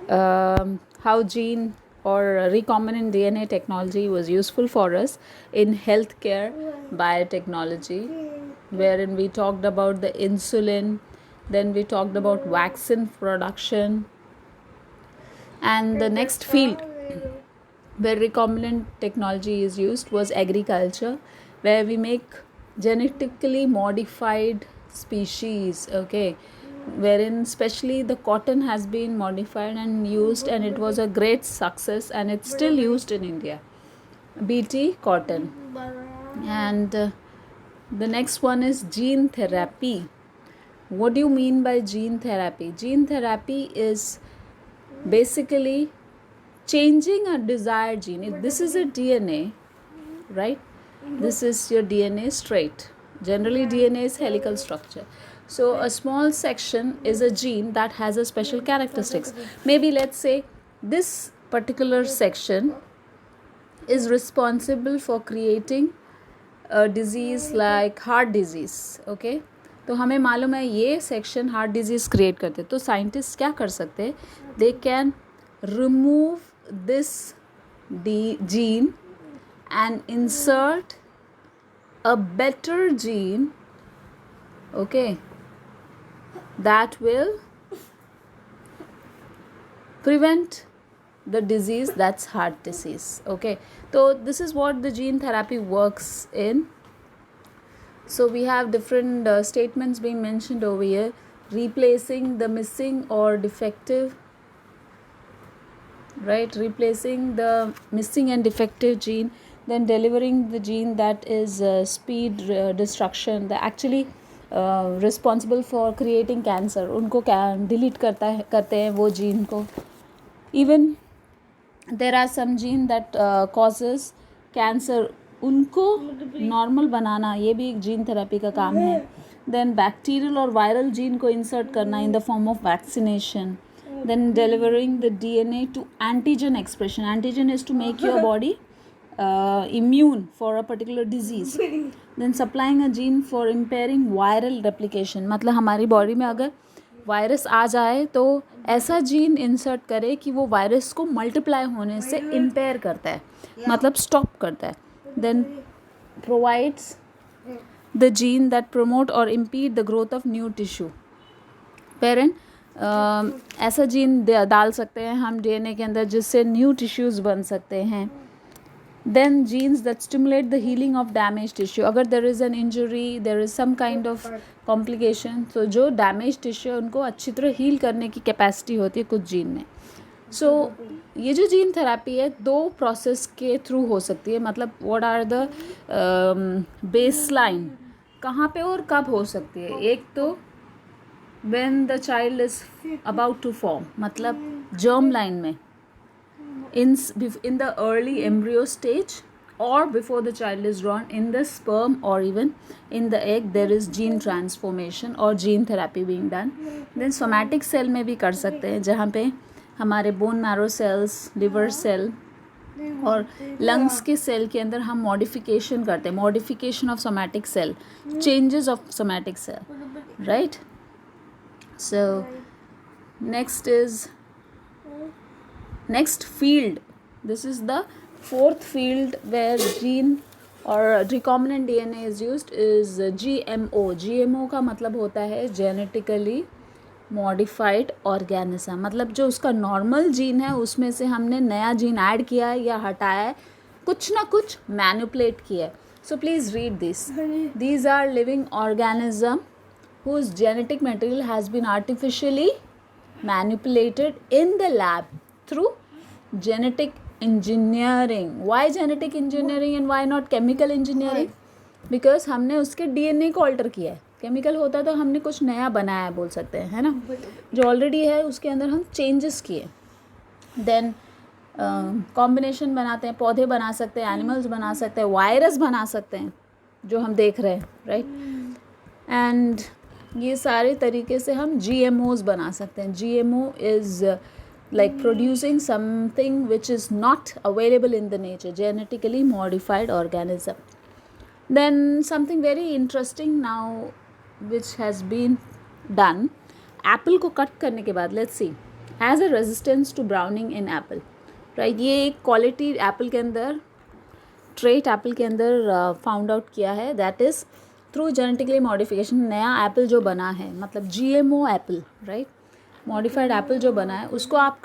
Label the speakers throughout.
Speaker 1: how gene or recombinant DNA technology was useful for us in healthcare biotechnology, wherein we talked about the insulin, then we talked about vaccine production, and the next field where recombinant technology is used was agriculture, where we make genetically modified species, okay, wherein especially the cotton has been modified and used, and it was a great success, and it's still used in India, BT cotton. And the next one is gene therapy. What do you mean by gene therapy? Gene therapy is basically changing a desired gene. If this is a DNA, right? This is your DNA straight. Generally, DNA is helical structure. So a small section is a gene that has a special characteristics. Maybe let's say this particular section is responsible for creating a disease like heart disease, okay? तो हमें मालूम है ये section heart disease create करते, तो scientist क्या कर सकते हैं? They can remove this gene and insert a better gene, okay, that will prevent the disease, that's heart disease, okay? So this is what the gene therapy works in. So we have different statements being mentioned over here: replacing the missing or defective, right, replacing the missing and defective gene, then delivering the gene that is speed destruction, the actually responsible for creating cancer, उनको delete करते हैं वो gene को. Even there are some gene that causes cancer, उनको normal बनाना ये भी एक gene therapy का काम है. देन बैक्टीरियल और वायरल जीन को इंसर्ट करना in the form of vaccination. Then delivering the DNA to antigen expression. Antigen is to make your body immune for a particular disease. Then supplying a gene for impairing viral replication. मतलब हमारी body में अगर virus आ जाए तो ऐसा gene insert करे कि वो वायरस को मल्टीप्लाई होने से इम्पेयर करता है, मतलब स्टॉप करता है. Then provides the gene that promote और impede the growth of new tissue. Parent ऐसा जीन डाल सकते हैं हम डीएनए के अंदर जिससे न्यू टिश्यूज़ बन सकते हैं. Then genes that stimulate the healing of damage tissue. अगर there is an injury, there is some kind of complication, तो जो डैमेज टिश्यू है उनको अच्छी तरह हील करने की कैपेसिटी होती है कुछ जीन में. सो ये जो जीन थेरेपी है 2 प्रोसेस के थ्रू हो सकती है. मतलब व्हाट आर द बेसलाइन, कहाँ पे और कब हो सकती है? एक तो when the child is about to form, मतलब germ line में, in the early embryo stage, or before the child is born, in the sperm or even in the egg, there is gene transformation or gene therapy being done. Then somatic cell में भी कर सकते हैं, जहाँ पे हमारे bone marrow cells, liver cell और lungs के सेल के अंदर हम मॉडिफिकेशन करते हैं, modification of somatic cell, changes of somatic cell, right. So next field, this is the 4th field where gene or recombinant DNA is used, is GMO. GMO का मतलब होता है जेनेटिकली मॉडिफाइड ऑर्गेनिज्म. मतलब जो उसका normal gene है उसमें से हमने नया जीन ऐड किया है या हटाया है, कुछ ना कुछ मैनिपुलेट किया है. So please read this. These are living organism whose genetic material has been artificially manipulated in the lab through genetic engineering. Why genetic engineering and why not chemical engineering? Because हमने उसके DNA को alter किया है. Chemical होता तो हमने कुछ नया बनाया बोल सकते हैं, है ना. जो ऑलरेडी है उसके अंदर हम चेंजेस किए. देन कॉम्बिनेशन बनाते हैं, पौधे बना सकते हैं, एनिमल्स बना सकते हैं, वायरस बना सकते हैं जो हम देख रहे हैं, राइट. एंड ये सारे तरीके से हम GMOs बना सकते हैं. GMO is like producing something which is not available in the nature, genetically modified organism. Then something very interesting now which has been done, apple को कट करने के बाद, let's see, has a resistance to browning in apple, right. ये एक quality Apple के अंदर, trait Apple के अंदर फाउंड आउट किया है, that is through genetically modification. नया एप्पल जो बना है, मतलब GMO Apple, right, modified Apple जो बना है, उसको आप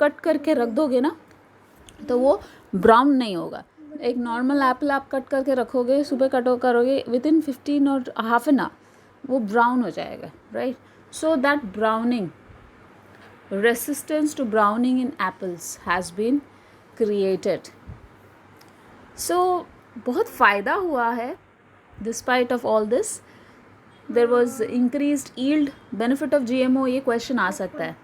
Speaker 1: कट करके रख दोगे ना तो वो ब्राउन नहीं होगा। एक नॉर्मल एप्पल आप कट करके रखोगे, सुबह कट करोगे, विद इन 15 और हाफ एन आवर वो ब्राउन हो जाएगा, right. So that browning, resistance to browning in apples has been created. So बहुत फ़ायदा हुआ है despite of all this. There was increased yield, benefit of GMO, ये question आ सकता है।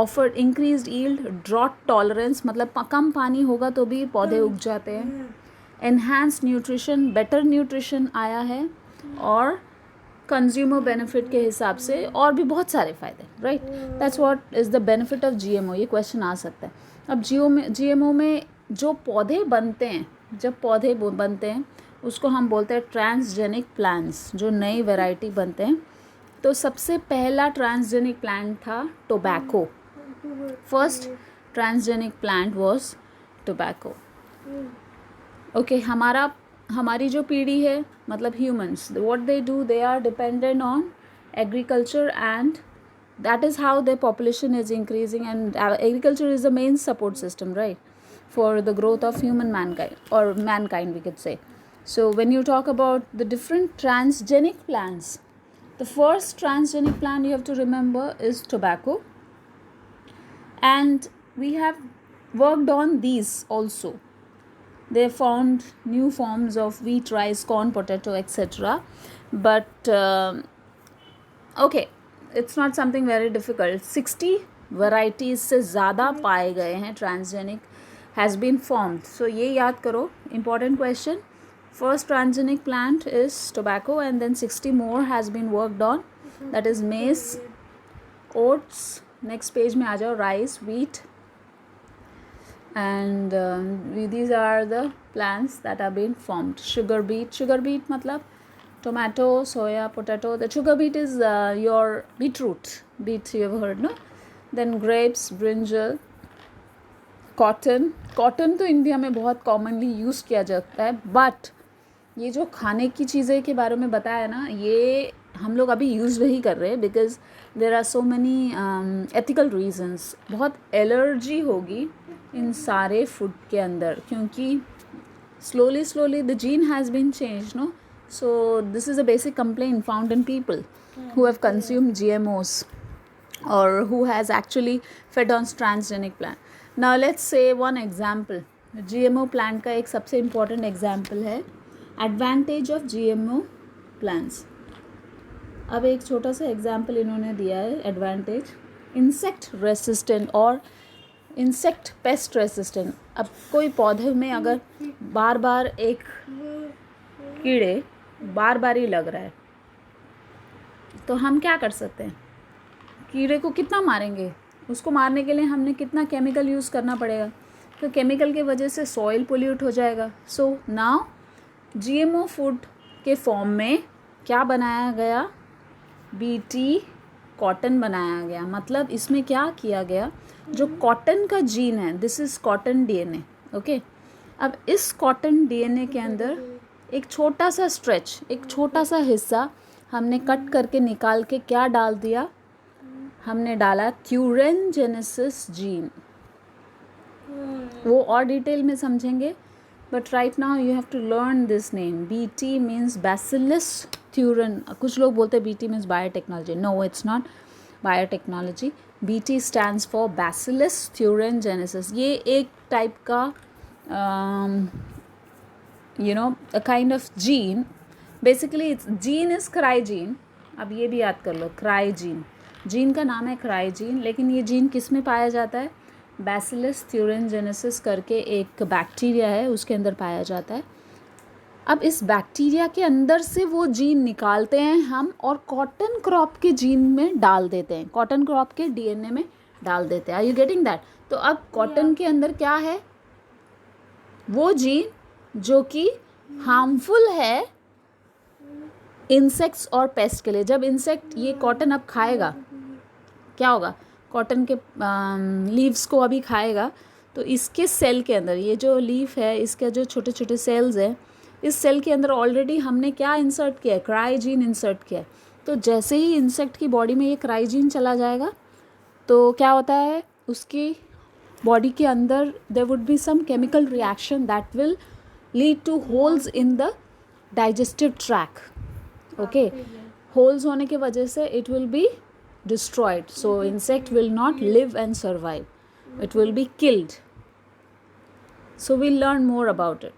Speaker 1: Offered increased yield, drought tolerance, मतलब कम पानी होगा तो भी पौधे उग जाते हैं। Enhanced nutrition, better nutrition आया है, और कंज्यूमर बेनिफिट के हिसाब से और भी बहुत सारे फ़ायदे, right. That's what is the benefit of GMO, ये क्वेश्चन आ सकता है। अब GMO में जो पौधे बनते हैं, जब पौधे बनते हैं उसको हम बोलते हैं ट्रांसजेनिक प्लांट्स, जो नई वैरायटी बनते हैं। तो सबसे पहला ट्रांसजेनिक प्लांट था tobacco. First transgenic plant was tobacco. Okay, हमारी जो पीढ़ी है, मतलब humans, what they do, they are dependent on agriculture, and that is how their population is increasing, and agriculture is the main support system, right, for the growth of mankind, we could say. So when you talk about the different transgenic plants, the first transgenic plant you have to remember is tobacco, and we have worked on these also. They found new forms of wheat, rice, corn, potato, etc. But okay, it's not something very difficult. 60 varieties से ज़्यादा पाए गए हैं, transgenic has been formed. So ये याद करो, important question. First transgenic plant is tobacco, and then 60 more has been worked on. That is maize, oats. Next page में आ जाओ, rice, wheat, and these are the plants that have been formed. Sugar beet मतलब tomato, soya, potato. The sugar beet is your beetroot. Beet you have heard, no? Then grapes, brinjal, cotton. Cotton तो India में बहुत commonly use किया जाता है, but ये जो खाने की चीज़ें के बारे में बताया ना, ये हम लोग अभी यूज़ नहीं कर रहे, because there are so many ethical reasons. बहुत एलर्जी होगी इन सारे फूड के अंदर, क्योंकि slowly the gene has been changed, no? So this is a basic complaint found in people who have consumed GMOs or who has actually fed on transgenic plant. Now let's say one example. GMO plant का एक सबसे important example है advantage of GMO plants. अब एक छोटा सा example इन्होंने दिया है, एडवांटेज, इंसेक्ट रेसिस्टेंट और इंसेक्ट पेस्ट रेसिस्टेंट। अब कोई पौधे में अगर बार बार एक कीड़े बार बार ही लग रहा है, तो हम क्या कर सकते हैं? कीड़े को कितना मारेंगे? उसको मारने के लिए हमने कितना केमिकल यूज़ करना पड़ेगा? तो केमिकल की वजह से सॉइल पोल्यूट हो जाएगा। सो नाउ GMO फूड के फॉर्म में क्या बनाया गया? BT कॉटन बनाया गया। मतलब इसमें क्या किया गया, जो कॉटन का जीन है, this is cotton DNA, okay. अब इस कॉटन DNA के अंदर एक छोटा सा स्ट्रेच, एक छोटा सा हिस्सा हमने कट करके निकाल के क्या डाल दिया? हमने डाला थ्यूरेनजेनेसिस जीन। वो और डिटेल में समझेंगे, but right now you have to learn this name. BT means bacillus thuringiensis. कुछ लोग बोलते हैं BT means biotechnology. No, it's not biotechnology. BT stands for bacillus thuringiensis. ये एक टाइप का a kind of gene. Basically it's gene is क्राइजीन। अब ये भी याद कर लो, क्राइजीन, जीन का नाम है क्राइजीन। लेकिन ये जीन किस में पाया जाता है? बैसिलस थ्यूरेनजेनेसिस करके एक बैक्टीरिया है, उसके अंदर पाया जाता है। अब इस बैक्टीरिया के अंदर से वो जीन निकालते हैं हम, और कॉटन क्रॉप के जीन में डाल देते हैं, कॉटन क्रॉप के DNA में डाल देते हैं। Are you getting that? तो अब कॉटन के अंदर क्या है? वो जीन जो कि हार्मफुल है इंसेक्ट्स और पेस्ट के लिए। जब इंसेक्ट ये कॉटन अब खाएगा, क्या होगा? कॉटन के लीव्स को अभी खाएगा, तो इसके सेल के अंदर, ये जो लीफ है इसके जो छोटे छोटे सेल्स हैं, इस सेल के अंदर ऑलरेडी हमने क्या इंसर्ट किया है, क्राइजीन इंसर्ट किया है। तो जैसे ही इंसेक्ट की बॉडी में ये क्राइजीन चला जाएगा तो क्या होता है, उसकी बॉडी के अंदर there would be some chemical reaction that will lead to holes in the digestive tract. Okay, holes होने की वजह से it will be destroyed, so insect will not live and survive, it will be killed. So we'll learn more about it.